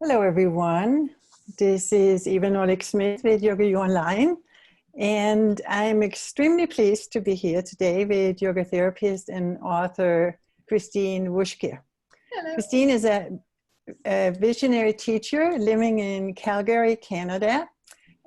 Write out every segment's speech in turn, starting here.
Hello, everyone. This is Eva Nolik-Smith with YogaUOnline, and I'm extremely pleased to be here today with yoga therapist and author Christine Wushke. Hello. Christine is a visionary teacher living in Calgary, Canada,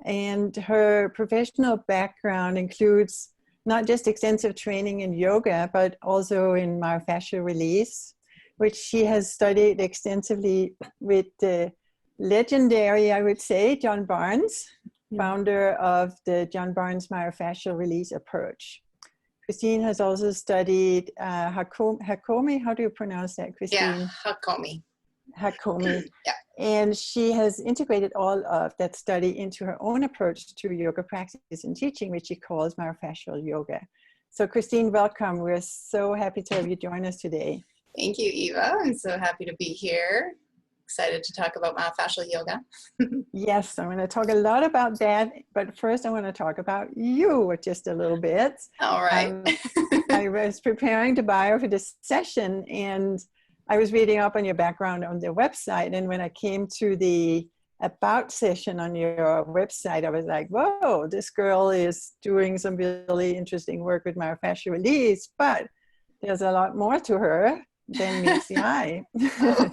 and her professional background includes not just extensive training in yoga, but also in myofascial release, which she has studied extensively with the legendary, I would say, John Barnes, founder of the John Barnes Myofascial Release approach. Christine has also studied Hakomi. How do you pronounce that, Christine? Yeah, Hakomi. Hakomi. Yeah. And she has integrated all of that study into her own approach to yoga practice and teaching, which she calls Myofascial Yoga. So Christine, welcome. We're so happy to have you join us today. Thank you, Eva. I'm so happy to be here. Excited to talk about myofascial yoga. Yes, I'm going to talk a lot about that, but first I want to talk about you just a little bit. All right. I was preparing to bio for this session, and I was reading up on your background on the website, and when I came to the about session on your website, I was like, whoa, this girl is doing some really interesting work with myofascial release, but there's a lot more to her than meets the eye. Oh.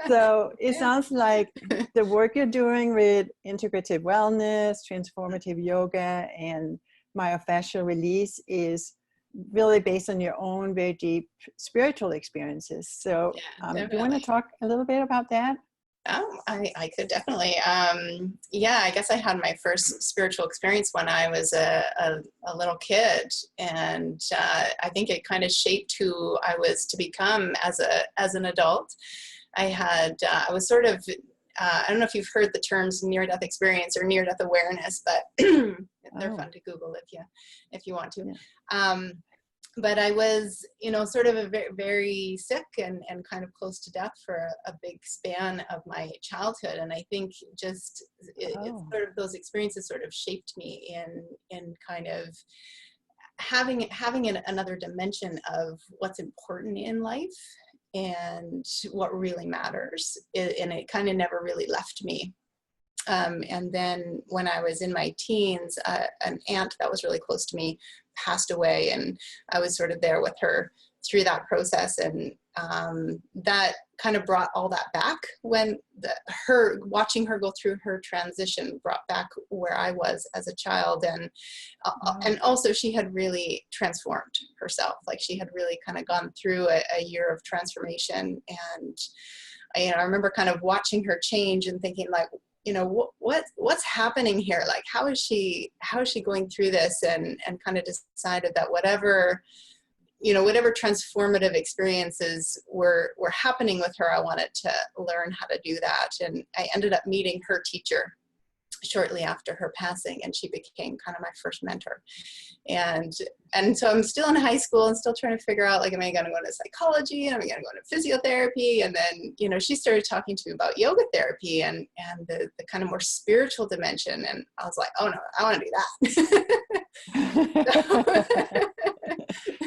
So it sounds like the work you're doing with integrative wellness, transformative yoga, and myofascial release is really based on your own very deep spiritual experiences. So do you want to talk a little bit about that? I could definitely. Yeah, I guess I had my first spiritual experience when I was a little kid, and I think it kind of shaped who I was to become as an adult. I was sort of, I don't know if you've heard the terms near-death experience or near-death awareness, but they're fun to Google if you want to. Yeah. But I was, sort of very, very sick and kind of close to death for a big span of my childhood. And I think just it's sort of those experiences sort of shaped me in kind of having another dimension of what's important in life and what really matters. And it kind of never really left me. And then when I was in my teens, an aunt that was really close to me passed away, and I was sort of there with her through that process. And that kind of brought all that back when watching her go through her transition brought back where I was as a child. And also she had really transformed herself. Like she had really kind of gone through a year of transformation. And I remember kind of watching her change and thinking like, what's happening here? Like, how is she going through this? And kind of decided that whatever transformative experiences were happening with her, I wanted to learn how to do that. And I ended up meeting her teacher shortly after her passing, and she became kind of my first mentor. And so I'm still in high school and still trying to figure out, like, am I going to go into psychology, and am I going to go into physiotherapy? And then, she started talking to me about yoga therapy and the kind of more spiritual dimension. And I was like, oh no, I want to do that.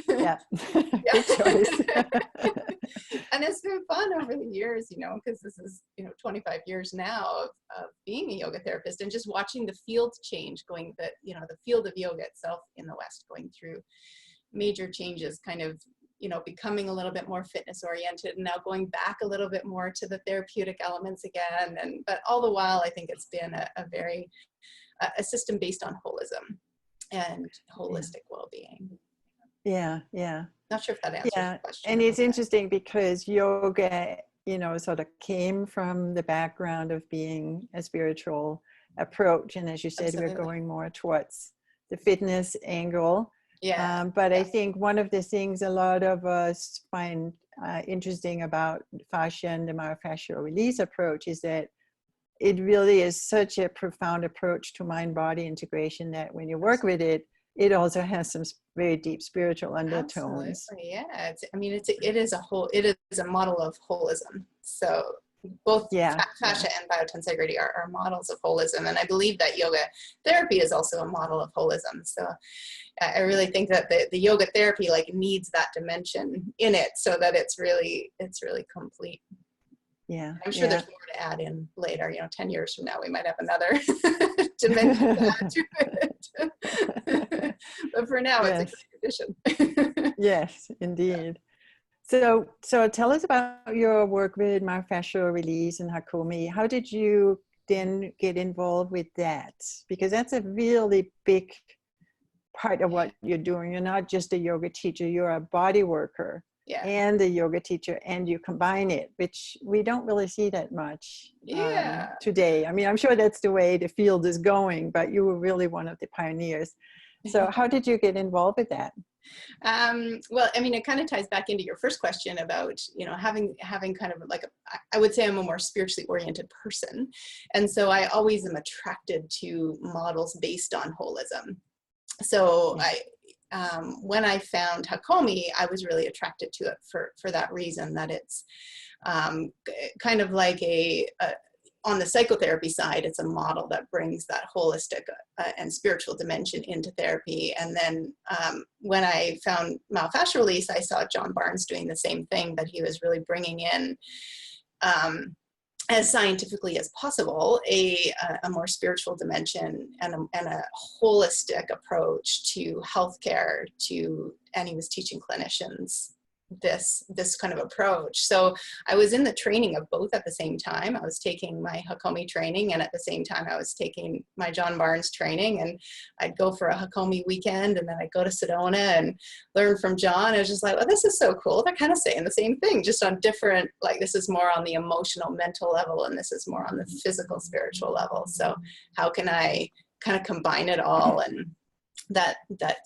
Yeah. Good choice. And it's been fun over the years, because this is, 25 years now of being a yoga therapist, and just watching the field change, the field of yoga itself in the West going through major changes, kind of, becoming a little bit more fitness oriented, and now going back a little bit more to the therapeutic elements again. But all the while, I think it's been a system based on holism and holistic well-being. Yeah, yeah. Not sure if that answers the question. And it's interesting because yoga, sort of came from the background of being a spiritual approach. And as you said, Absolutely. We're going more towards the fitness angle. Yeah. But I think one of the things a lot of us find interesting about fascia and the myofascial release approach is that it really is such a profound approach to mind-body integration that when you work with it, it also has some very deep spiritual undertones. Absolutely. Yeah. It is a model of holism. So both fascia and biotensegrity are models of holism. And I believe that yoga therapy is also a model of holism. So I really think that the yoga therapy needs that dimension in it so that it's really complete. Yeah. I'm sure there's more to add in later. 10 years from now, we might have another dimension to add to it. But for now, Yes. it's a great addition. Yes, indeed. So tell us about your work with Myofascial Release and Hakomi. How did you then get involved with that? Because that's a really big part of what you're doing. You're not just a yoga teacher, you're a body worker and a yoga teacher, and you combine it, which we don't really see that much today. I mean, I'm sure that's the way the field is going, but you were really one of the pioneers. So how did you get involved with that? Well, I mean, it kind of ties back into your first question about, having kind of like, I would say I'm a more spiritually oriented person. And so I always am attracted to models based on holism. So when I found Hakomi, I was really attracted to it for that reason, that it's kind of like on the psychotherapy side, it's a model that brings that holistic and spiritual dimension into therapy. And then when I found Myofascial Release, I saw John Barnes doing the same thing, that he was really bringing in, as scientifically as possible, a more spiritual dimension and a holistic approach to healthcare, and he was teaching clinicians this kind of approach. So I was in the training of both at the same time. I was taking my Hakomi training, and at the same time I was taking my John Barnes training, and I'd go for a Hakomi weekend, and then I'd go to Sedona and learn from John. I was just like, well, this is so cool. They're kind of saying the same thing, just on different, like, this is more on the emotional, mental level, and this is more on the physical, spiritual level. So how can I kind of combine it all? And that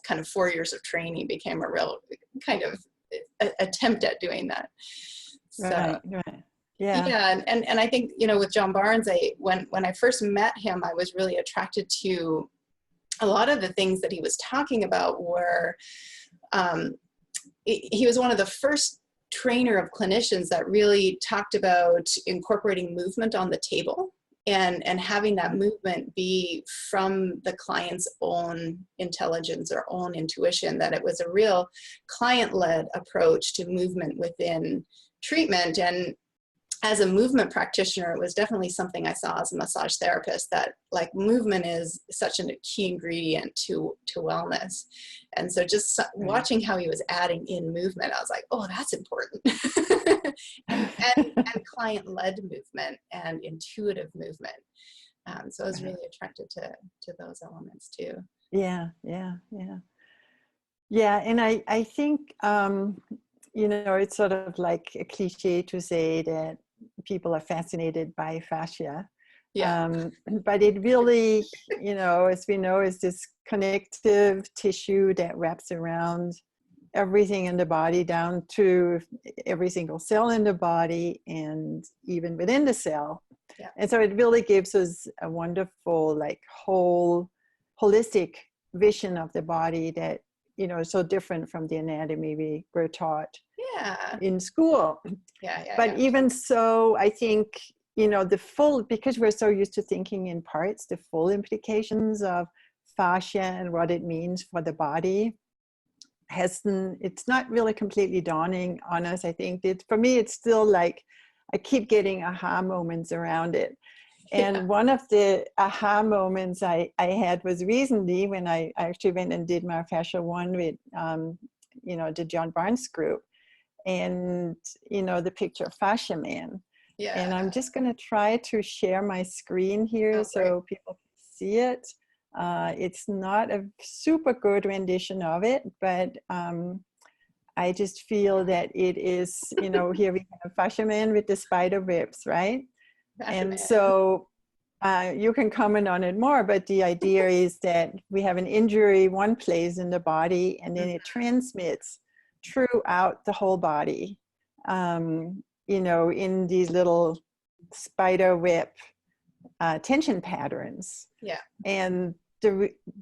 kind of 4 years of training became a real kind of attempt at doing that. So, right. Yeah. And I think, with John Barnes, when I first met him, I was really attracted to a lot of the things that he was talking about. Were he was one of the first trainer of clinicians that really talked about incorporating movement on the table, and having that movement be from the client's own intelligence or own intuition, that it was a real client-led approach to movement within treatment. And as a movement practitioner, it was definitely something I saw as a massage therapist, that like movement is such a key ingredient to wellness. And so just watching how he was adding in movement, I was like, oh, that's important. and client-led movement and intuitive movement. So I was really attracted to those elements too. Yeah. And I think, it's sort of like a cliche to say that people are fascinated by fascia. But it really, as we know, is this connective tissue that wraps around everything in the body, down to every single cell in the body and even within the cell. And so it really gives us a wonderful, like, holistic vision of the body that, is so different from the anatomy we were taught in school. But even so, I think, because we're so used to thinking in parts, the full implications of fascia and what it means for the body it's not really completely dawning on us. I think for me, it's still like, I keep getting aha moments around it. And one of the aha moments I had was recently when I actually went and did my Fascia 1 with, the John Barnes group, and, the picture of Fascia Man. And I'm just going to try to share my screen here so people can see it. It's not a super good rendition of it, but I just feel that it is, here we have Fascia Man with the spider webs, right? And so you can comment on it more, but the idea is that we have an injury one place in the body, and then it transmits throughout the whole body, in these little spider web tension patterns. And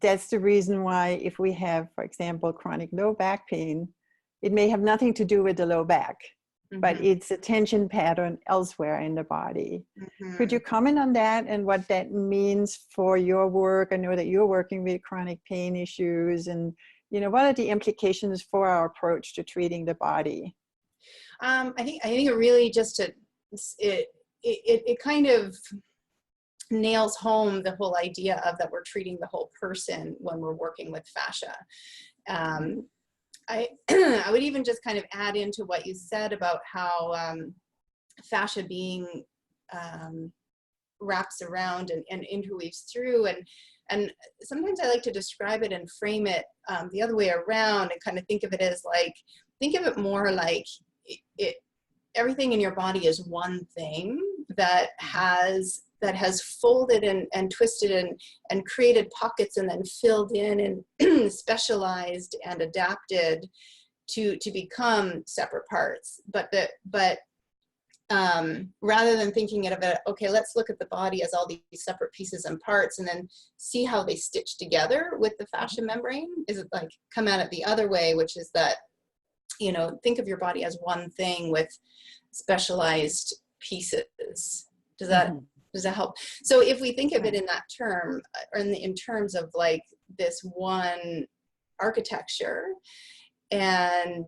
that's the reason why, if we have, for example, chronic low back pain, it may have nothing to do with the low back, but it's a tension pattern elsewhere in the body. Could you comment on that and what that means for your work? I know that you're working with chronic pain issues, and what are the implications for our approach to treating the body? I think it really just it kind of nails home the whole idea of that we're treating the whole person when we're working with fascia. I would even just kind of add into what you said about how fascia being wraps around and interweaves through, and sometimes I like to describe it and frame it the other way around and kind of think of it as like, think of it more like everything in your body is one thing that has folded and twisted and created pockets and then filled in and specialized and adapted to become separate parts. But rather than thinking of it, okay, let's look at the body as all these separate pieces and parts and then see how they stitch together with the fascia membrane, is it like come at it the other way, which is that, you know, think of your body as one thing with specialized pieces. Does that help? So if we think of it in that term, or in terms of like this one architecture, and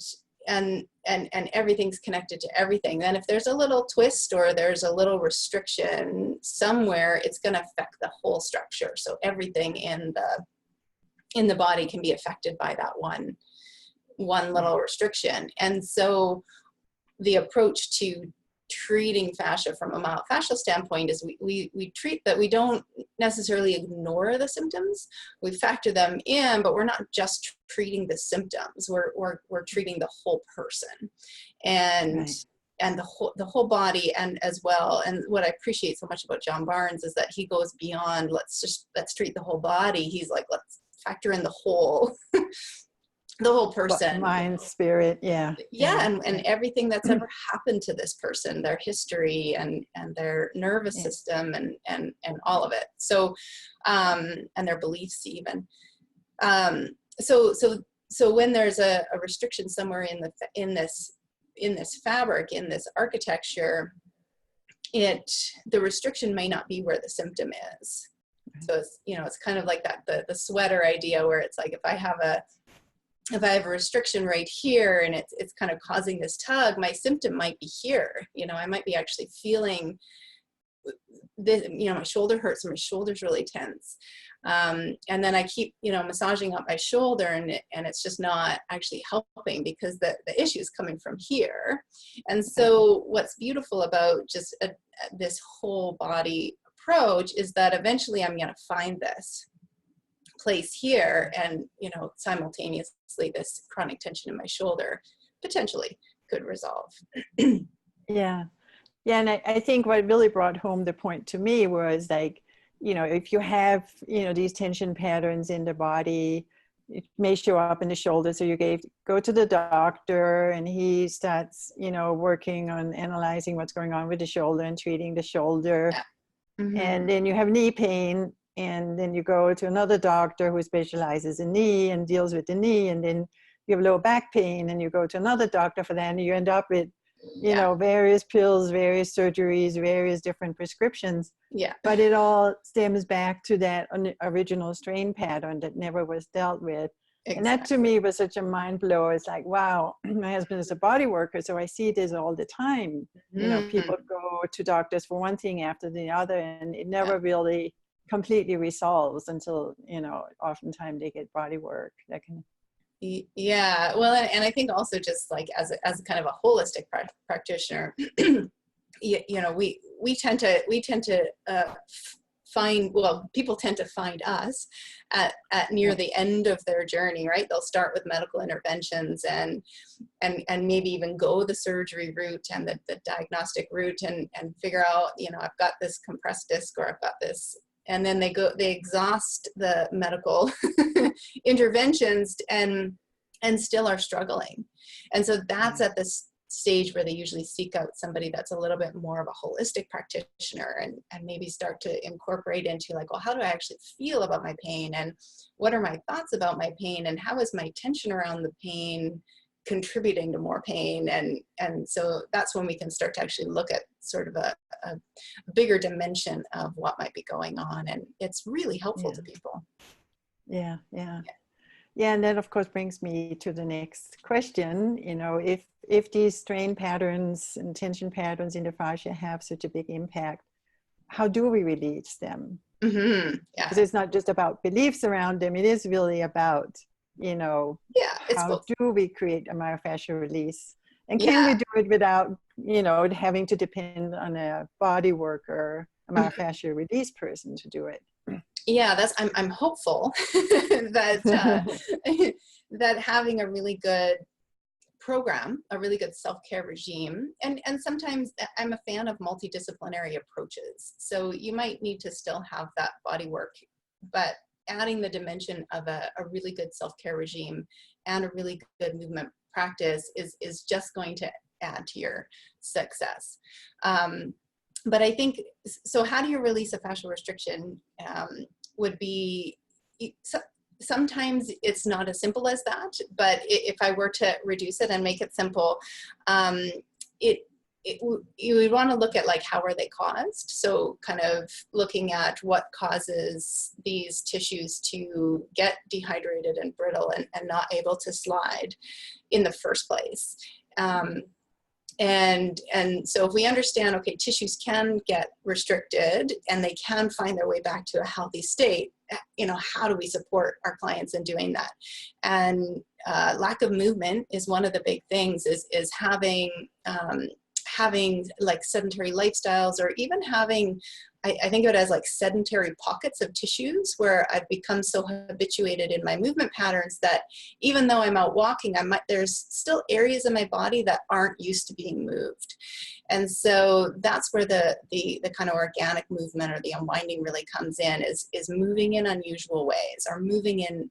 everything's connected to everything, then if there's a little twist or there's a little restriction somewhere, it's going to affect the whole structure. So everything in the body can be affected by that one little restriction. And so the approach to treating fascia from a myofascial standpoint is we treat that. We don't necessarily ignore the symptoms. We factor them in, but we're not just treating the symptoms. We're treating the whole person, and Right. and the whole body, and as well. And what I appreciate so much about John Barnes is that he goes beyond let's treat the whole body. He's like, let's factor in the whole the whole person, Mind, spirit, yeah. and everything that's ever happened to this person, their history and their nervous system and all of it. So and their beliefs even. So when there's a restriction somewhere in this fabric, in this architecture, the restriction may not be where the symptom is. So it's, you know, it's kind of like that the sweater idea, where it's like if I have a restriction right here and it's kind of causing this tug, my symptom might be here. You know, I might be actually feeling this, you know, my shoulder hurts and my shoulder's really tense. And then I keep, you know, massaging up my shoulder and it's just not actually helping because the issue is coming from here. And so what's beautiful about just this whole body approach is that eventually I'm going to find this place here, and, you know, simultaneously this chronic tension in my shoulder potentially could resolve. Yeah. And I think what really brought home the point to me was like, you know, if you have, you know, these tension patterns in the body, it may show up in the shoulder. So go to the doctor and he starts, you know, working on analyzing what's going on with the shoulder and treating the shoulder. Yeah. Mm-hmm. And then you have knee pain, and then you go to another doctor who specializes in knee and deals with the knee, and then you have low back pain and you go to another doctor for that, and you end up with, you know, various pills, various surgeries, various different prescriptions. Yeah. But it all stems back to that original strain pattern that never was dealt with. Exactly. And that to me was such a mind blower. It's like, wow, my husband is a body worker, so I see this all the time. Mm-hmm. You know, people go to doctors for one thing after the other, and it never really completely resolves until, you know, oftentimes they get body work that can. Yeah, well, and I think also just like as a kind of a holistic practitioner, you know, we tend to find, well, people tend to find us at near the end of their journey, right? They'll start with medical interventions and maybe even go the surgery route and the diagnostic route and figure out, you know, I've got this compressed disc, or I've got this. And then they exhaust the medical interventions and still are struggling. And so that's at this stage where they usually seek out somebody that's a little bit more of a holistic practitioner and maybe start to incorporate into like, well, how do I actually feel about my pain? And what are my thoughts about my pain? And how is my tension around the pain contributing to more pain? And so that's when we can start to actually look at sort of a bigger dimension of what might be going on, and it's really helpful to people. Yeah. Yeah, and that of course brings me to the next question. You know, if these strain patterns and tension patterns in the fascia have such a big impact, how do we release them? Yeah. Because it's not just about beliefs around them, it is really about, you know, Yeah, it's how both. do we create a myofascial release? And can Yeah. we do it without, you know, having to depend on a body worker, a myofascial release person to do it? Yeah, I'm hopeful that that having a really good program, a really good self-care regime, and sometimes I'm a fan of multidisciplinary approaches. So you might need to still have that body work, but adding the dimension of a really good self-care regime and a really good movement practice is just going to add to your success. But I think, so how do you release a fascial restriction would be, sometimes it's not as simple as that, but if I were to reduce it and make it simple, you would want to look at like, how are they caused? So kind of looking at what causes these tissues to get dehydrated and brittle and not able to slide in the first place. And so if we understand, okay, tissues can get restricted and they can find their way back to a healthy state, you know, how do we support our clients in doing that? And lack of movement is one of the big things, is having like sedentary lifestyles, or even having, I think of it as like sedentary pockets of tissues where I've become so habituated in my movement patterns that even though I'm out walking, there's still areas in my body that aren't used to being moved. And so that's where the kind of organic movement or the unwinding really comes in, is moving in unusual ways, or moving in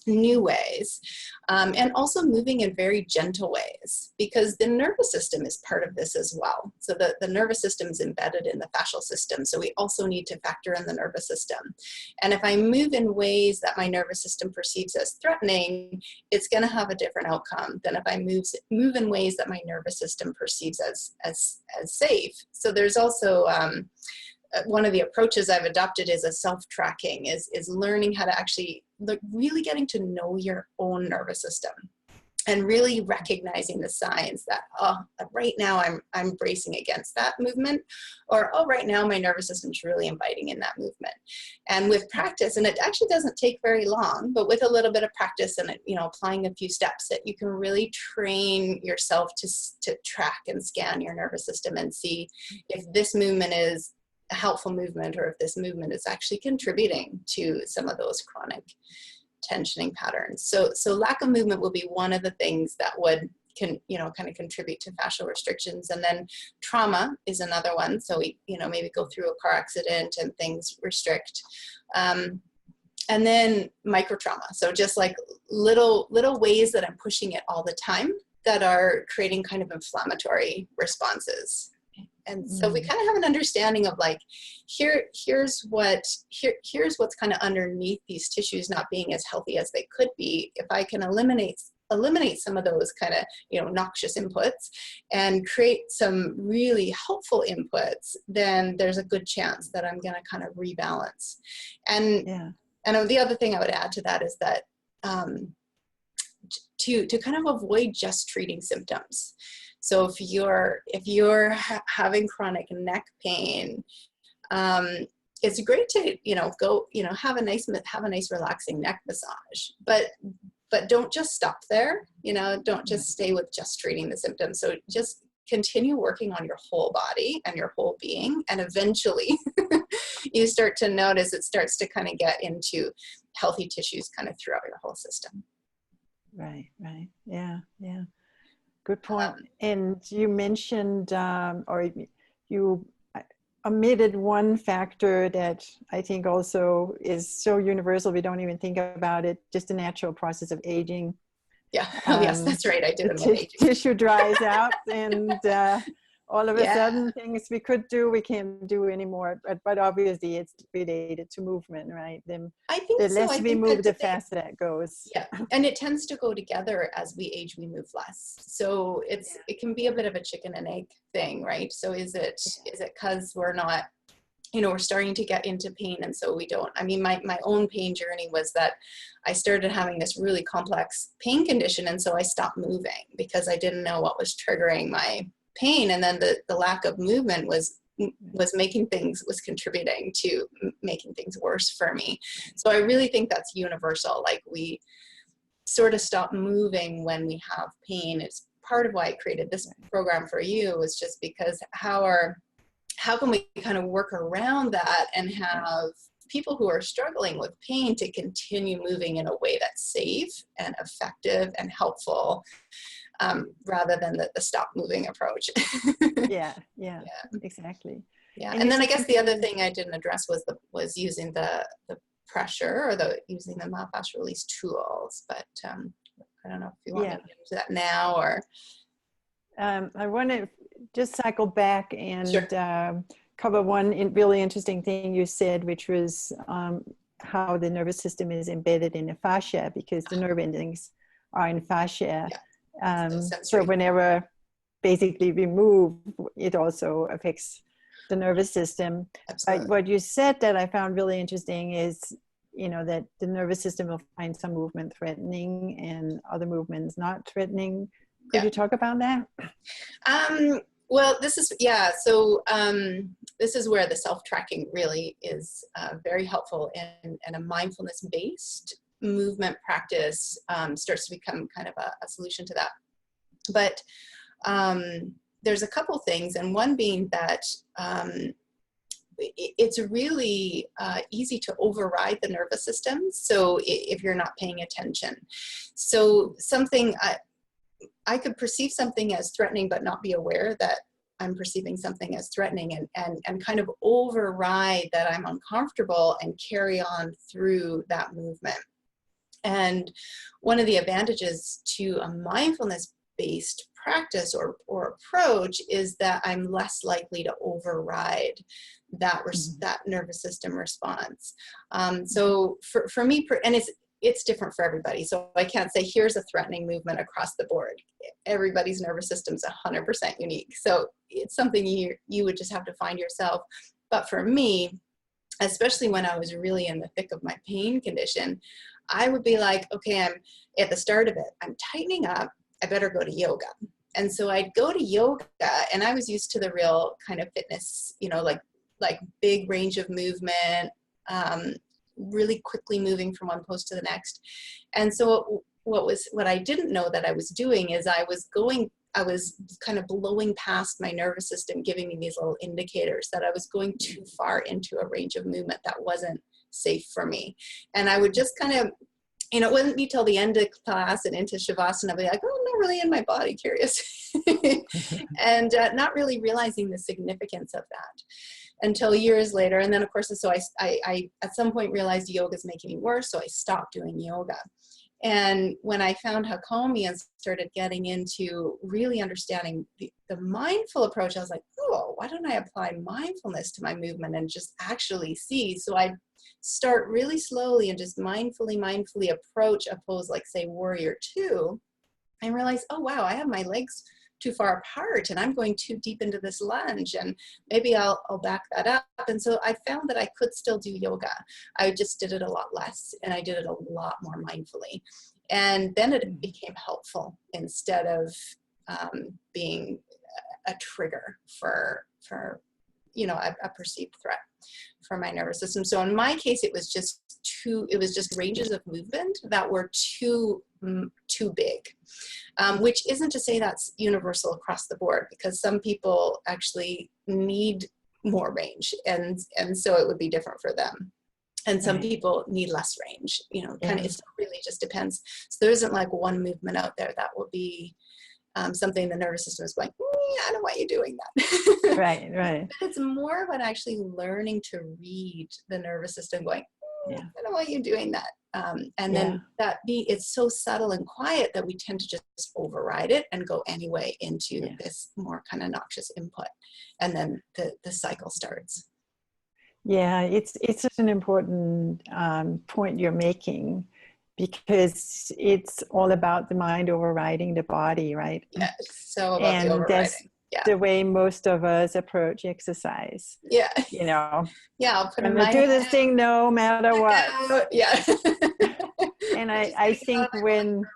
new ways, and also moving in very gentle ways, because the nervous system is part of this as well. So the nervous system is embedded in the fascial system, so we also need to factor in the nervous system. And if I move in ways that my nervous system perceives as threatening, it's going to have a different outcome than if I move in ways that my nervous system perceives as safe. So there's also one of the approaches I've adopted is a self-tracking, is learning how to actually really getting to know your own nervous system, and really recognizing the signs that, oh, right now I'm bracing against that movement, or, oh, right now my nervous system's really inviting in that movement. And with practice, and it actually doesn't take very long, but with a little bit of practice and, you know, applying a few steps, that you can really train yourself to track and scan your nervous system and see if this movement is a helpful movement, or if this movement is actually contributing to some of those chronic tensioning patterns. So lack of movement will be one of the things that can kind of contribute to fascial restrictions. And then trauma is another one. So we, you know, maybe go through a car accident and things restrict. And then micro trauma. So just like little ways that I'm pushing it all the time that are creating kind of inflammatory responses. And so we kind of have an understanding of like, here's what's kind of underneath these tissues not being as healthy as they could be. If I can eliminate some of those kind of, you know, noxious inputs and create some really helpful inputs, then there's a good chance that I'm going to kind of rebalance. And the other thing I would add to that is that to kind of avoid just treating symptoms. So if you're having chronic neck pain, it's great to, you know, go, you know, have a nice relaxing neck massage, but don't just stop there. You know, don't just stay with just treating the symptoms. So just continue working on your whole body and your whole being, and eventually you start to notice it starts to kind of get into healthy tissues kind of throughout your whole system. Right. Yeah. Good point. And you mentioned, or you omitted one factor that I think also is so universal, we don't even think about it, just the natural process of aging. Yeah. Yes, that's right. I did. Tissue dries out, and all of a sudden things we could do, we can't do anymore. But obviously it's related to movement, right? I think the less we move, the faster that goes. Yeah, and it tends to go together. As we age, we move less. So it can be a bit of a chicken and egg thing, right? So is it because we're not we're starting to get into pain. And so we don't, I mean, my own pain journey was that I started having this really complex pain condition. And so I stopped moving because I didn't know what was triggering my pain. And then the lack of movement was contributing to making things worse for me. So I really think that's universal. Like, we sort of stop moving when we have pain. It's part of why I created this program for you, was just because how can we kind of work around that and have people who are struggling with pain to continue moving in a way that's safe and effective and helpful, rather than the stop moving approach. Yeah, exactly. Yeah, and then I guess the other thing I didn't address was using the pressure, or using the myofascial release tools. But I don't know if you want to get into that now, or. I want to just cycle back and Sure. cover one really interesting thing you said, which was how the nervous system is embedded in the fascia, because the nerve endings are in fascia. So whenever basically we move, it also affects the nervous system. What you said that I found really interesting is, that the nervous system will find some movement threatening and other movements not threatening. Could you talk about that? Well, this is where the self-tracking really is very helpful, and a mindfulness-based movement practice starts to become kind of a solution to that. But there's a couple things, and one being that it's really easy to override the nervous system. So if you're not paying attention, so something I could perceive something as threatening, but not be aware that I'm perceiving something as threatening, and kind of override that I'm uncomfortable and carry on through that movement. And one of the advantages to a mindfulness-based practice or approach is that I'm less likely to override that nervous system response. So for me, and it's different for everybody. So I can't say here's a threatening movement across the board. Everybody's nervous system is 100% unique. So it's something you would just have to find yourself. But for me, especially when I was really in the thick of my pain condition, I would be like, okay, I'm at the start of it, I'm tightening up, I better go to yoga. And so I'd go to yoga, and I was used to the real kind of fitness, like big range of movement, really quickly moving from one pose to the next. And so what I didn't know that I was doing is I was kind of blowing past my nervous system, giving me these little indicators that I was going too far into a range of movement that wasn't safe for me. And I would just kind of, it wouldn't be till the end of class and into Shavasana, I'd be like, oh, I'm not really in my body, curious. And not really realizing the significance of that until years later. And then of course, so I at some point realized yoga is making me worse. So I stopped doing yoga. And when I found Hakomi and started getting into really understanding the mindful approach, I was like, oh, why don't I apply mindfulness to my movement and just actually see? So I start really slowly and just mindfully approach a pose like, say, Warrior Two, and realize, oh, wow, I have my legs too far apart and I'm going too deep into this lunge, and maybe I'll back that up. And so I found that I could still do yoga. I just did it a lot less, and I did it a lot more mindfully. And then it became helpful instead of being a trigger for a perceived threat for my nervous system. So in my case, it was just ranges of movement that were too big, which isn't to say that's universal across the board, because some people actually need more range, and so it would be different for them. And some people need less range, kind of, it really just depends. So there isn't like one movement out there that will be something the nervous system is going, I don't want you doing that. Right. But it's more about actually learning to read the nervous system going, I don't want you doing that. And then it's so subtle and quiet that we tend to just override it and go anyway into this more kind of noxious input. And then the cycle starts. Yeah, it's such an important point you're making, because it's all about the mind overriding the body, right? Yeah, it's so about the overriding. Yeah. the way most of us approach exercise. Yeah. You know, Yeah. I'll put I'm in gonna my do this hand, thing no matter check what. out. Yeah. And Just I gonna get out think of my body when, for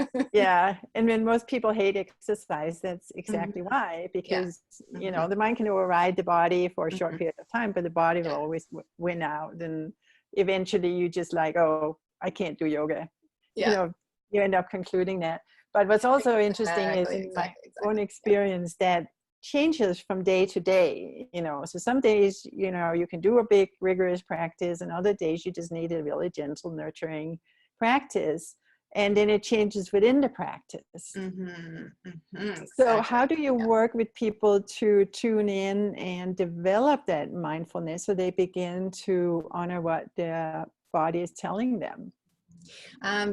a minute. yeah, and when most people hate exercise, that's Yeah. exactly why, because, Yeah. you know, the mind can override the body for a short Mhm. period of time, but the body will Yeah. always win out. And eventually you just like, oh, I can't do yoga. You Yeah. know, you end up concluding that. But what's also interesting is in my own Exactly. experience that changes from day to day, you know. So some days, you know, you can do a big rigorous practice, and other days you just need a really gentle, nurturing practice. And then it changes within the practice. So Exactly. how do you work with people to tune in and develop that mindfulness so they begin to honor what their body is telling them?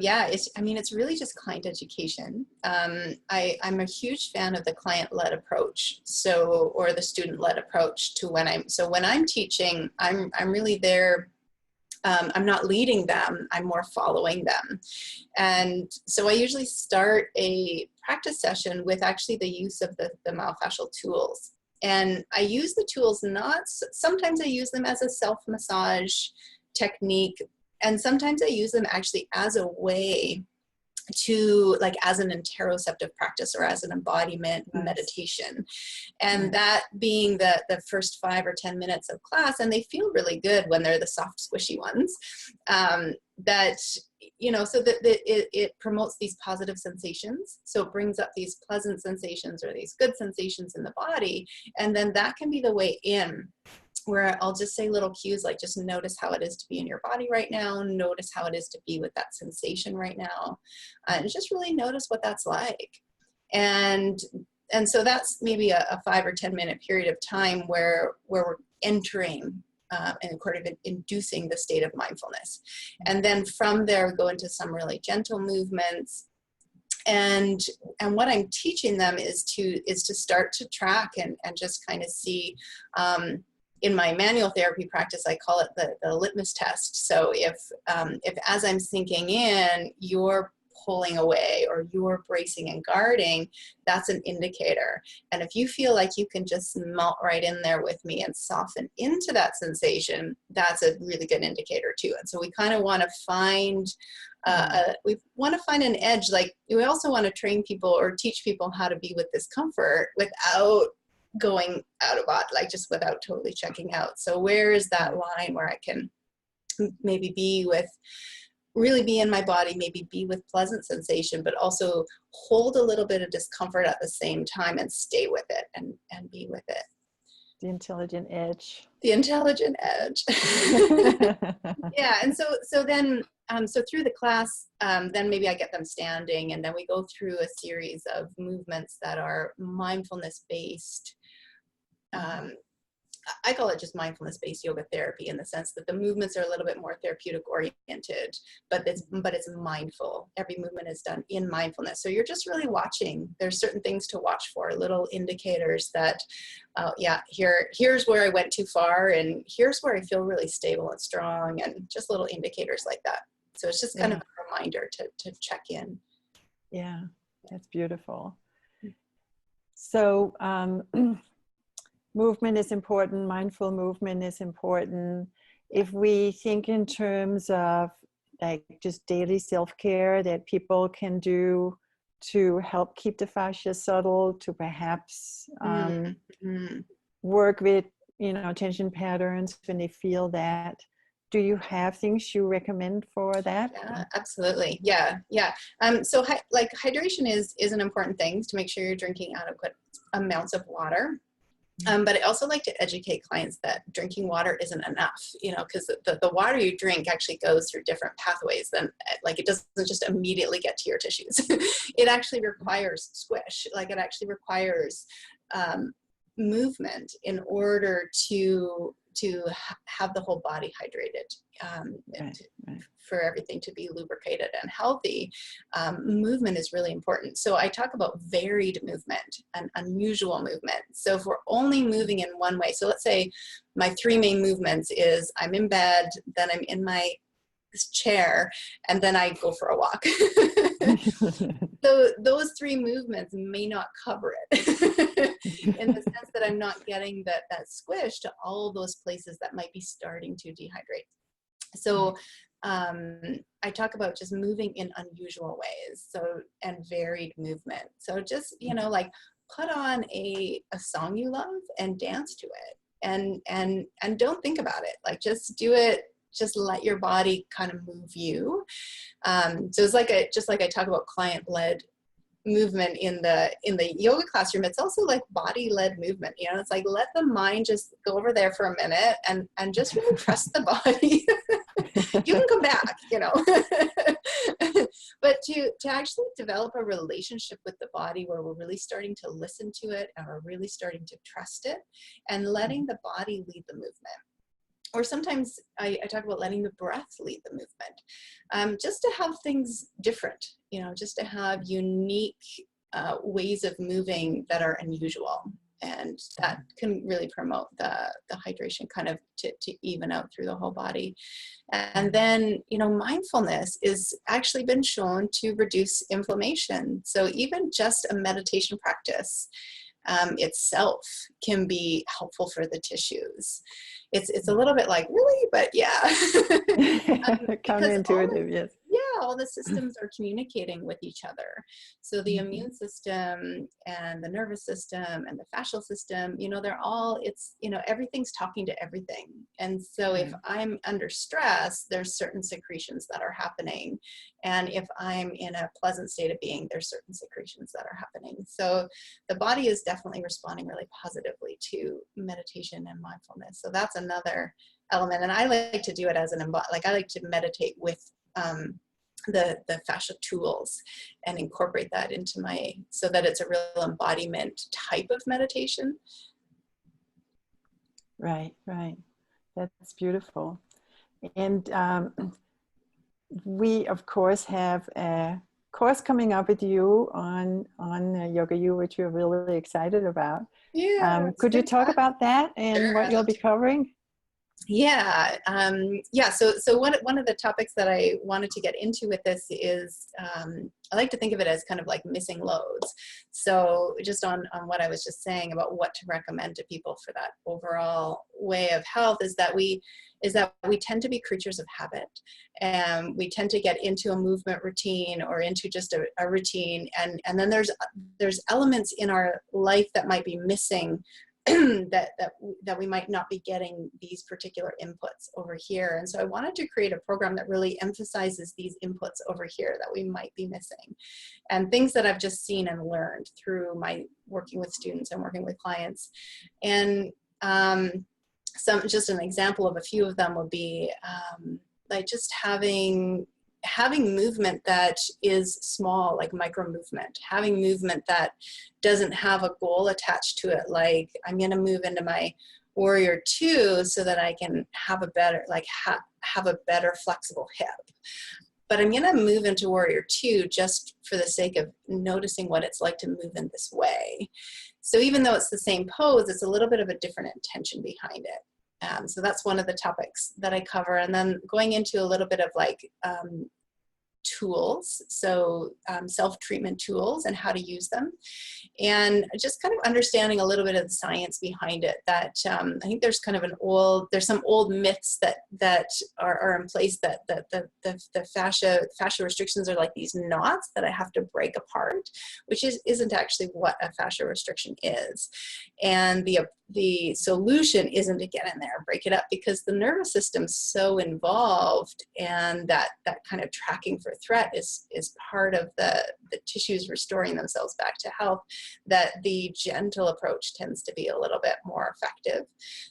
Yeah, it's really just client education. I'm a huge fan of the client-led approach, or the student-led approach to when I'm teaching, I'm really there. I'm not leading them, I'm more following them. And so I usually start a practice session with actually the use of the myofascial tools. And I use the tools sometimes I use them as a self-massage technique, and sometimes I use them actually as a way to, like, as an interoceptive practice or as an embodiment meditation. And that being the first 5 or 10 minutes of class, and they feel really good when they're the soft, squishy ones, that, you know, so that it promotes these positive sensations. So it brings up these pleasant sensations or these good sensations in the body. And then that can be the way in, where I'll just say little cues like, just notice how it is to be in your body right now. Notice how it is to be with that sensation right now. And just really notice what that's like. And so that's maybe a 5 or 10 minute period of time where we're entering and sort of inducing the state of mindfulness. And then from there, we go into some really gentle movements. And what I'm teaching them is to start to track and just kind of see, in my manual therapy practice, I call it the litmus test. So if as I'm sinking in, you're pulling away or you're bracing and guarding, that's an indicator. And if you feel like you can just melt right in there with me and soften into that sensation, that's a really good indicator too. And so we kind of want to find an edge. Like, we also want to train people or teach people how to be with discomfort without going out of body, like just without totally checking out. So where is that line where I can maybe really be in my body, maybe be with pleasant sensation, but also hold a little bit of discomfort at the same time and stay with it and be with it. The intelligent edge. The intelligent edge. Yeah. And so then, so through the class, then maybe I get them standing, and then we go through a series of movements that are mindfulness based. I call it just mindfulness-based yoga therapy, in the sense that the movements are a little bit more therapeutic oriented, but it's mindful. Every movement is done in mindfulness. So you're just really watching. There's certain things to watch for, little indicators that, here's where I went too far, and here's where I feel really stable and strong, and just little indicators like that. So it's just kind of a reminder to check in. Yeah, that's beautiful. So, movement is important, mindful movement is important. If we think in terms of like just daily self-care that people can do to help keep the fascia subtle, to perhaps work with, you know, tension patterns when they feel that, do you have things you recommend for that? Yeah, absolutely. Yeah. So hydration is an important thing, to make sure you're drinking adequate amounts of water. But I also like to educate clients that drinking water isn't enough, you know, because the water you drink actually goes through different pathways than, like, it doesn't just immediately get to your tissues. It actually requires squish, like it actually requires movement in order to have the whole body hydrated, for everything to be lubricated and healthy. Movement is really important. So I talk about varied movement and unusual movement. So if we're only moving in one way, so let's say my 3 main movements is I'm in bed, then I'm in my this chair, and then I go for a walk. So those 3 movements may not cover it in the sense that I'm not getting that squish to all those places that might be starting to dehydrate. So I talk about just moving in unusual ways, and varied movement. So just, like put on a song you love and dance to it, and don't think about it. Like just do it. Just let your body kind of move you. So it's just like I talk about client-led movement in the yoga classroom. It's also like body-led movement. It's like let the mind just go over there for a minute and just really trust the body. You can come back, but to actually develop a relationship with the body where we're really starting to listen to it and we're really starting to trust it and letting the body lead the movement. Or sometimes I talk about letting the breath lead the movement, just to have things different, just to have unique ways of moving that are unusual. And that can really promote the hydration kind of to even out through the whole body. And then, mindfulness is actually been shown to reduce inflammation. So even just a meditation practice itself can be helpful for the tissues. It's a little bit like, really? But yeah. Counterintuitive, yes. Yeah, all the systems are communicating with each other. So the immune system and the nervous system and the fascial system, they're all, everything's talking to everything. And so if I'm under stress, there's certain secretions that are happening. And if I'm in a pleasant state of being, there's certain secretions that are happening. So the body is definitely responding really positively to meditation and mindfulness. So that's another element. And I like to do it as I like to meditate with the fascia tools and incorporate that into so that it's a real embodiment type of meditation. Right. That's beautiful. And we, of course, have a course coming up with you on YogaUO, which we're really excited about. Yeah. Could you talk about that and Sure, what you'll be covering? Yeah. So one of the topics that I wanted to get into with this is, I like to think of it as kind of like missing loads. So just on what I was just saying about what to recommend to people for that overall way of health is that we tend to be creatures of habit, and we tend to get into a movement routine or into just a routine. And then there's elements in our life that might be missing that we might not be getting these particular inputs over here. And so I wanted to create a program that really emphasizes these inputs over here that we might be missing, and things that I've just seen and learned through my working with students and working with clients. And just an example of a few of them would be like just having movement that is small, like micro movement, having movement that doesn't have a goal attached to it. Like I'm going to move into my warrior 2 so that I can have a better, have a better flexible hip. But I'm going to move into warrior 2 just for the sake of noticing what it's like to move in this way. So even though it's the same pose, it's a little bit of a different intention behind it. So that's one of the topics that I cover. And then going into a little bit of tools, so self-treatment tools and how to use them, and just kind of understanding a little bit of the science behind it. That I think there's kind of there's some old myths that are in place that the fascia restrictions are like these knots that I have to break apart, which isn't actually what a fascia restriction is. And the solution isn't to get in there, break it up, because the nervous system's so involved, and that kind of tracking for threat is part of the tissues restoring themselves back to health, that the gentle approach tends to be a little bit more effective.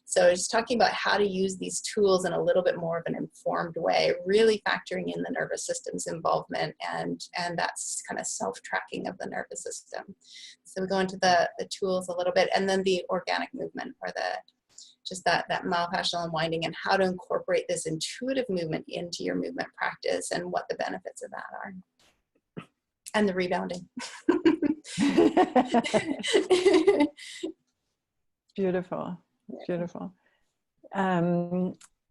So just talking about how to use these tools in a little bit more of an informed way, really factoring in the nervous system's involvement and that's kind of self-tracking of the nervous system. So we go into the tools a little bit, and then the organic movement, or just that myofascial unwinding, and how to incorporate this intuitive movement into your movement practice, and what the benefits of that are, and the rebounding. Beautiful.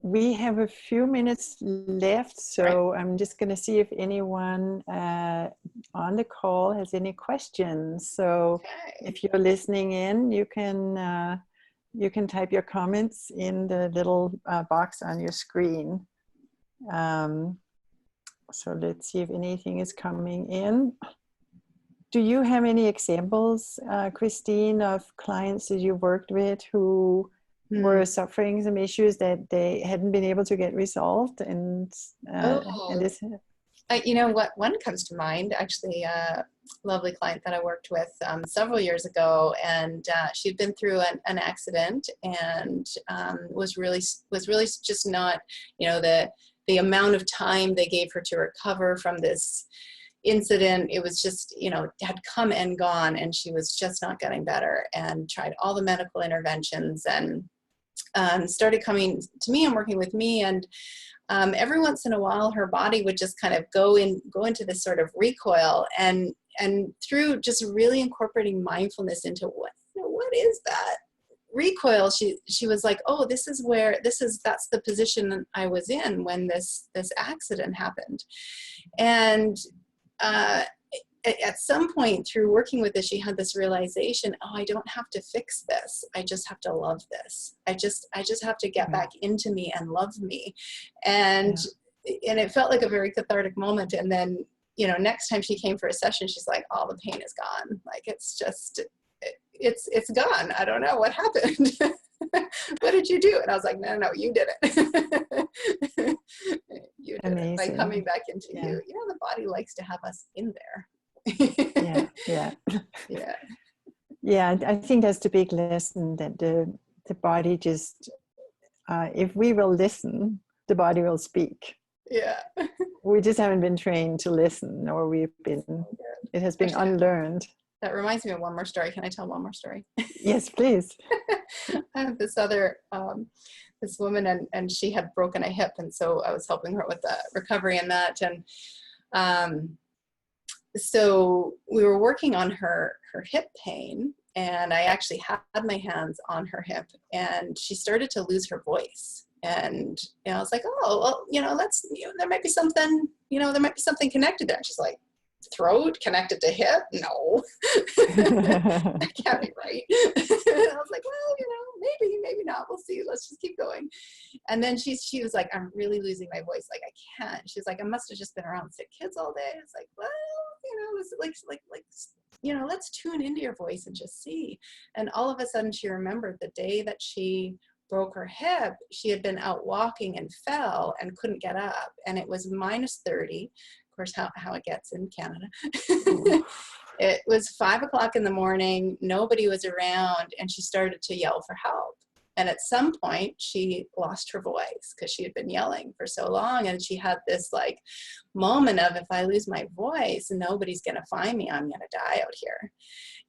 We have a few minutes left, so I'm just going to see if anyone on the call has any questions. So if you're listening in, you can type your comments in the little box on your screen. So let's see if anything is coming in. Do you have any examples, Christine, of clients that you worked with who were suffering some issues that they hadn't been able to get resolved? And this, you know what, one comes to mind, actually, a lovely client that I worked with several years ago, and she'd been through an accident, and was really just not, you know, the amount of time they gave her to recover from this incident, it was just, you know, had come and gone, and she was just not getting better, and tried all the medical interventions, and started coming to me and working with me. And every once in a while her body would just kind of go into this sort of recoil, and through just really incorporating mindfulness into what is that recoil, she was like, oh, that's the position I was in when this accident happened. And at some point through working with this, she had this realization, oh, I don't have to fix this. I just have to love this. I just have to get back into me and love me. And it felt like a very cathartic moment. And then, you know, next time she came for a session, she's like, all the pain is gone. Like, it's just, it's gone. I don't know what happened. What did you do? And I was like, no, you did it. You did it by coming back into you. You know, the body likes to have us in there. Yeah. I think that's the big lesson, that the body just, if we will listen, the body will speak. Yeah. We just haven't been trained to listen, or it has been unlearned. That reminds me of one more story. Can I tell one more story? Yes, please. I have this other, this woman, and she had broken a hip. And so I was helping her with the recovery and that. And so we were working on her hip pain, and I actually had my hands on her hip, and she started to lose her voice. And I was like, oh, well, you know, there might be something, connected there. And she's like, throat connected to hip? No. That can't be right. I was like, well, you know, maybe not. We'll see. Let's just keep going. And then she was like, I'm really losing my voice. Like, I can't. She's like, I must have just been around sick kids all day. It's like, well, you know, it's like, you know, let's tune into your voice and just see. And all of a sudden she remembered the day that she broke her hip, she had been out walking and fell and couldn't get up. And it was -30. Of course, how it gets in Canada. It was 5 o'clock in the morning. Nobody was around, and she started to yell for help. And at some point she lost her voice because she had been yelling for so long. And she had this like moment of, if I lose my voice, nobody's going to find me. I'm going to die out here.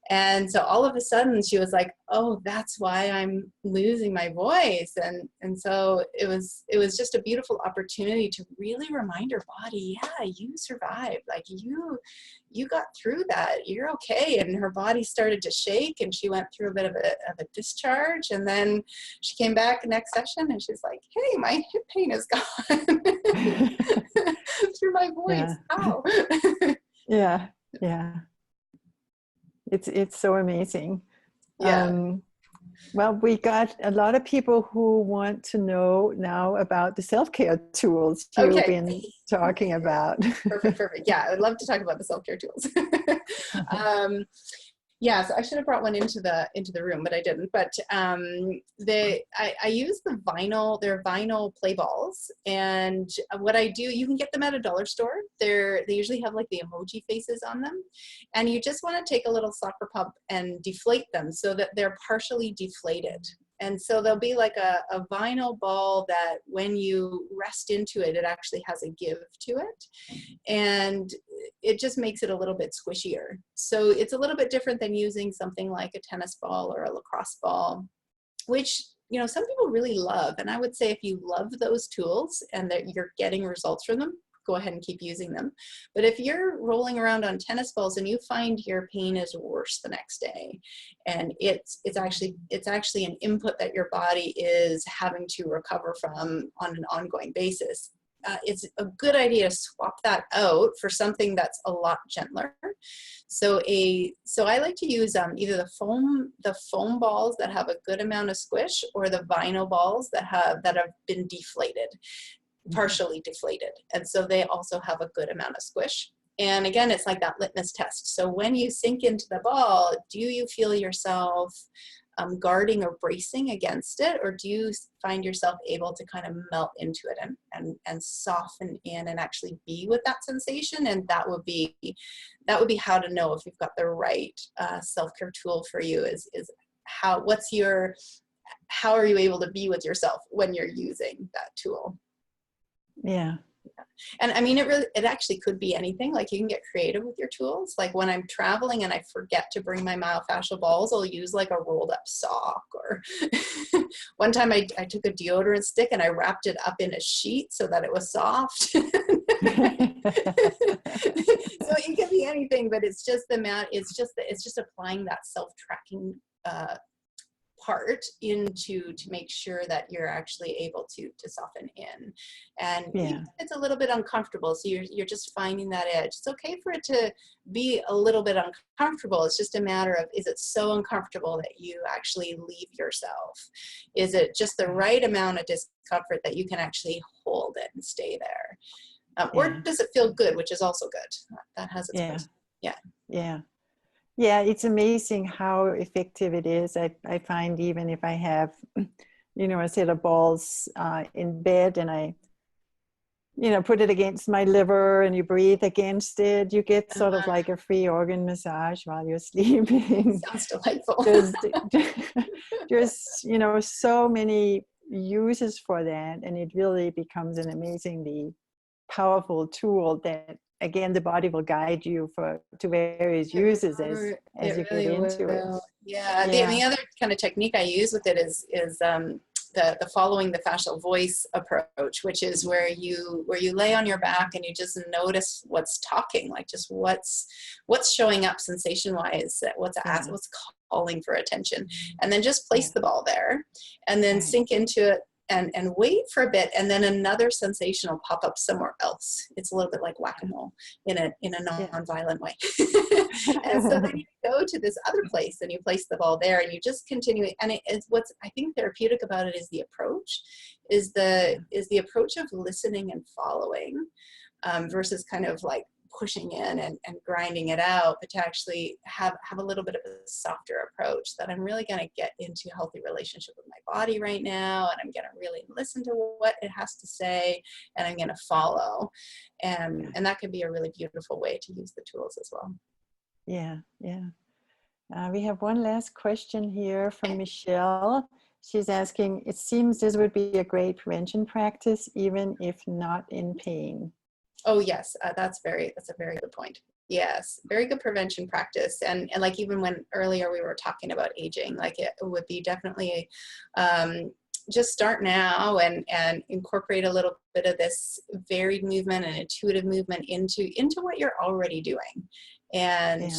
And so all of a sudden she was like, oh, that's why I'm losing my voice. And so it was just a beautiful opportunity to really remind her body, yeah, you survived. Like you got through that. You're okay. And her body started to shake, and she went through a bit of a discharge. And then she came back next session, and she's like, hey, my hip pain is gone. Through my voice. Ow. Yeah. It's so amazing. Yeah. Well, we got a lot of people who want to know now about the self-care tools you've been talking about. Perfect. Yeah, I would love to talk about the self-care tools. Yeah, so I should have brought one into the room, but I didn't. But I use the vinyl. They're vinyl play balls, and what I do, you can get them at a dollar store. They usually have like the emoji faces on them, and you just want to take a little soccer pump and deflate them so that they're partially deflated. And so there'll be like a vinyl ball that when you rest into it, it actually has a give to it. And it just makes it a little bit squishier. So it's a little bit different than using something like a tennis ball or a lacrosse ball, which, you know, some people really love. And I would say if you love those tools and that you're getting results from them, go ahead and keep using them. But if you're rolling around on tennis balls and you find your pain is worse the next day, and it's actually an input that your body is having to recover from on an ongoing basis, it's a good idea to swap that out for something that's a lot gentler. So I like to use either the foam balls that have a good amount of squish, or the vinyl balls that have been deflated, partially deflated, and so they also have a good amount of squish. And again, it's like that litmus test. So when you sink into the ball, do you feel yourself guarding or bracing against it, or do you find yourself able to kind of melt into it and soften in and actually be with that sensation? And that would be how to know if you've got the right self-care tool for you, is how are you able to be with yourself when you're using that tool? Yeah. And I mean, it actually could be anything. Like, you can get creative with your tools. Like, when I'm traveling and I forget to bring my myofascial balls, I'll use like a rolled up sock. Or one time I took a deodorant stick and I wrapped it up in a sheet so that it was soft. So it can be anything, but it's just applying that self-tracking part to make sure that you're actually able to soften in. And it's a little bit uncomfortable, so you're just finding that edge. It's okay for it to be a little bit uncomfortable. It's just a matter of, is it so uncomfortable that you actually leave yourself? Is it just the right amount of discomfort that you can actually hold it and stay there? Or does it feel good, which is also good? That has its place. Yeah, it's amazing how effective it is. I find, even if I have, a set of balls in bed, and I, put it against my liver, and you breathe against it, you get sort of like a free organ massage while you're sleeping. Sounds delightful. There's so many uses for that, and it really becomes an amazingly powerful tool that, again, the body will guide you to various uses as you get into it. Yeah. The other kind of technique I use with it is the following the fascial voice approach, which is where you lay on your back and you just notice what's talking, like just what's showing up sensation wise, what's calling for attention, and then just place the ball there, and then sink into it. And wait for a bit, and then another sensation will pop up somewhere else. It's a little bit like whack-a-mole in a non-violent way. And so then you go to this other place and you place the ball there, and you just continue. And it's what's, I think, therapeutic about it is the approach, is the approach of listening and following, versus kind of like pushing in and grinding it out, but to actually have a little bit of a softer approach, that I'm really going to get into a healthy relationship with my body right now, and I'm going to really listen to what it has to say, and I'm going to follow. And that can be a really beautiful way to use the tools as well. Yeah. We have one last question here from Michelle. She's asking, it seems this would be a great prevention practice, even if not in pain. Oh yes, that's a very good point. Yes, very good prevention practice. And like, even when earlier we were talking about aging, like, it would be definitely just start now and incorporate a little bit of this varied movement and intuitive movement into what you're already doing. And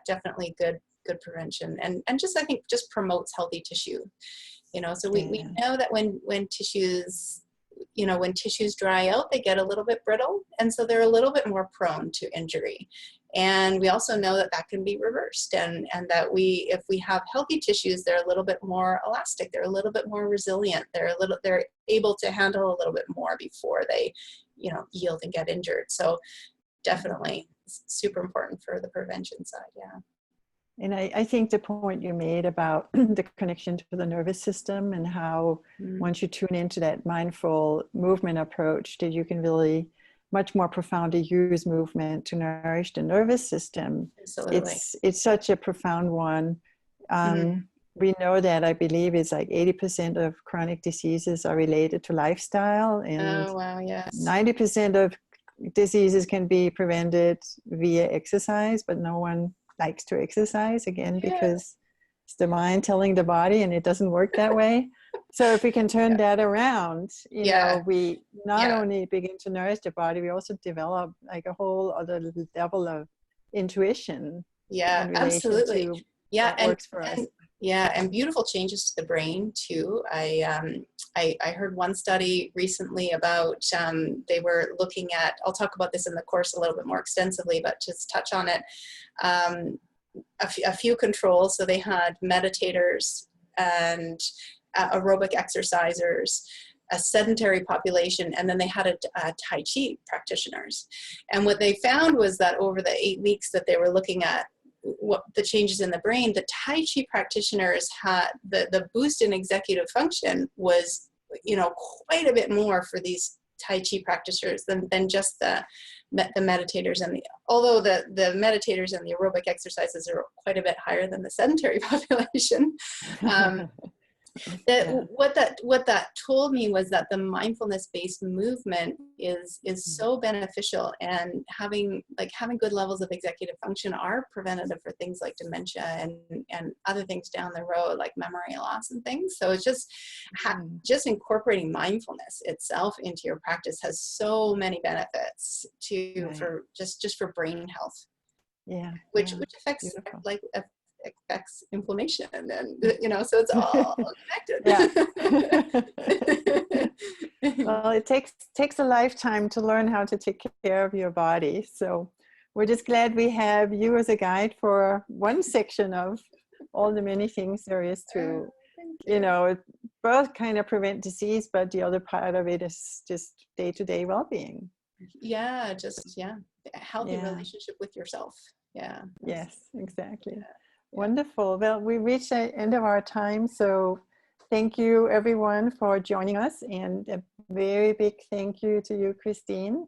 definitely good prevention, and just, I think, just promotes healthy tissue. So we know that when tissues dry out, they get a little bit brittle, and so they're a little bit more prone to injury. And we also know that can be reversed, and that if we have healthy tissues, they're a little bit more elastic, they're a little bit more resilient, they're able to handle a little bit more before they, yield and get injured. So definitely super important for the prevention side. Yeah. And I think the point you made about the connection to the nervous system, and how once you tune into that mindful movement approach, that you can really much more profoundly use movement to nourish the nervous system. Absolutely. It's such a profound one. We know that, I believe, it's like 80% of chronic diseases are related to lifestyle, and 90% of diseases can be prevented via exercise, but no one likes to exercise, again, because it's the mind telling the body, and it doesn't work that way. So if we can turn that around, you know, we not Yeah. only begin to nourish the body, we also develop like a whole other little level of intuition Yeah, in relation absolutely. to Yeah, what works for us. and beautiful changes to the brain too. I heard one study recently about they were looking at. I'll talk about this in the course a little bit more extensively, but just touch on it. A few controls. So they had meditators and aerobic exercisers, a sedentary population, and then they had a Tai Chi practitioners. And what they found was that over the 8 weeks that they were looking at what the changes in the brain, the Tai Chi practitioners had the boost in executive function was, you know, quite a bit more for these Tai Chi practitioners than just the meditators, and although the meditators and the aerobic exercises are quite a bit higher than the sedentary population. What that told me was that the mindfulness-based movement is so beneficial, and having good levels of executive function are preventative for things like dementia and other things down the road, like memory loss and things. So it's just incorporating mindfulness itself into your practice has so many benefits for brain health. Which affects affects inflammation, and you know, so it's all connected. Well, it takes a lifetime to learn how to take care of your body, so we're just glad we have you as a guide for one section of all the many things there is to you know, both kind of prevent disease, but the other part of it is just day-to-day well-being. A healthy relationship with yourself. Yes, exactly. Wonderful. Well, we reached the end of our time, so thank you everyone for joining us, and a very big thank you to you, Christine,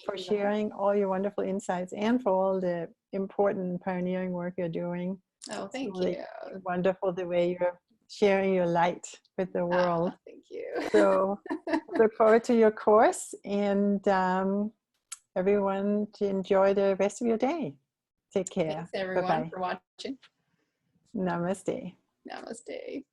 for sharing all your wonderful insights and for all the important pioneering work you're doing. Oh, thank you. You. Wonderful the way you're sharing your light with the world. Thank you. So look forward to your course, and everyone to enjoy the rest of your day. Take care. Thanks everyone Bye-bye. for watching. Namaste. Namaste.